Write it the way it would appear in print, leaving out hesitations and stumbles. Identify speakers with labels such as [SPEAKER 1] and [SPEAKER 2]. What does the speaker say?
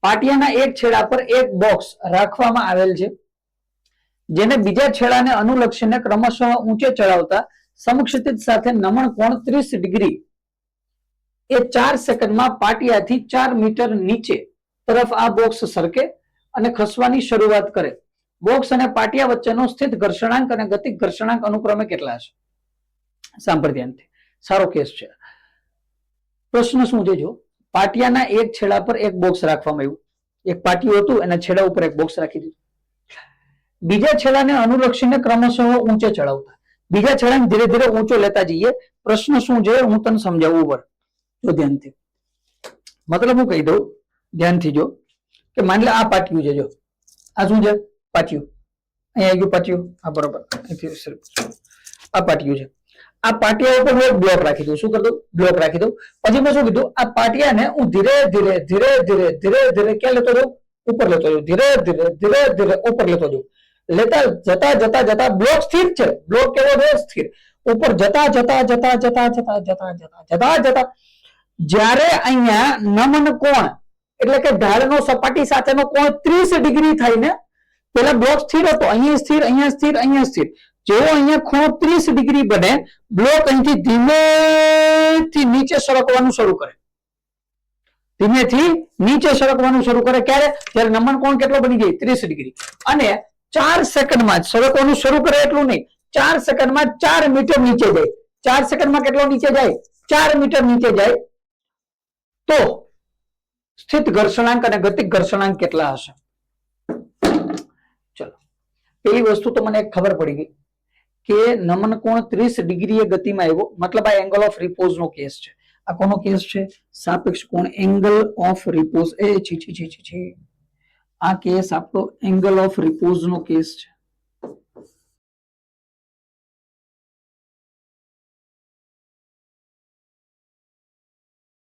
[SPEAKER 1] પાટિયાના એક છેડા પર એક બોક્સ રાખવામાં આવેલ છે, જેને બીજા છેડાને અનુલક્ષીને ક્રમશઃ ઊંચે ચડાવતા સમક્ષિતિજ સાથે નમણ કોણ 30 ડિગ્રી એ 4 સેકન્ડમાં પાટિયાથી 4 મીટર નીચે તરફ આ બોક્સ સરકે અને ખસવાની શરૂઆત કરે. બોક્સ અને પાટિયા વચ્ચેનો સ્થિત ઘર્ષણાંક અને ગતિક ઘર્ષણાંક અનુક્રમે કેટલા છે? સાંભળ ધ્યાનથી, સારો કેસ છે. પ્રશ્ન શું છે? જો પાટિયાના એક છેડા પર એક બોક્સ રાખવામાં આવ્યું, એક પાટિયું હતું એના છેડા ઉપર એક બોક્સ રાખી દીધું. બીજા છેડાને અનુલક્ષીને ક્રમશઃ ઊંચે ચડાવતા, બીજા છેડાને ધીરે ધીરે ઊંચો લેતા જઈએ. પ્રશ્ન શું છે હું તને સમજાવું પર જો ધ્યાનથી. મતલબ હું કહી દઉં ધ્યાનથી, જો કે માની લે આ પાટિયું છે, જો આ શું છે? પાટિયું. અહીંયા આવી ગયું પાટિયું, આ બરોબર આ પાટિયું છે. આ પાટિયા ઉપર હું એક બ્લોક રાખી દઉં. શું કરી દઉં? બ્લોક રાખી દઉં. પછી મેં શું કીધું? આ પાટિયાને હું ધીરે ધીરે ધીરે ધીરે ધીરે ધીરે ક્યાં લેતો જાઉં? ઉપર લેતો જાઉં. ધીરે ધીરે ધીરે ધીરે ઉપર લેતો જાઉં. લેતા જતા જતા જતા બ્લોક સ્થિર છે. બ્લોક કેવો છે? સ્થિર. ઉપર જતા જતા જતા જતા જતા જતા જતા જતા જ્યારે અહીંયા નમન કોણ એટલે કે ઢાળનો સપાટી સાથેનો કોણ 30 ડિગ્રી થઈને પેલા બ્લોક સ્થિર હતો, અહીંયા સ્થિર, અહીંયા સ્થિર, અહીંયા સ્થિર. જેવો અહીંયા ખૂણો 30 ડિગ્રી બને, બ્લોક અહીંથી ધીમેથી નીચે સરકવાનું શરૂ કરે. ધીમેથી નીચે સરકવાનું શરૂ કરે. ક્યારે? જ્યારે નમન કોણ કેટલો બની જાય? 30 ડિગ્રી. અને 4 સેકન્ડમાં સરકવાનું શરૂ કરે એટલું નહીં, 4 સેકન્ડમાં 4 મીટર નીચે જાય. 4 સેકન્ડમાં કેટલો નીચે જાય? 4 મીટર નીચે જાય. તો સ્થિત ઘર્ષણાંક અને ગતિક ઘર્ષણાંક કેટલા હશે? ચલો, પેલી વસ્તુ તો મને ખબર પડી ગઈ કે નમન કોણ 30 ડિગ્રીએ ગતિમાં આવ્યો, મતલબ આ angle of repose no case છે. આ કોનો કેસ છે? સાપેક્ષ કોણ, એંગલ ઓફ રિપોઝ. આ કેસ આપણો angle of repose no case છે.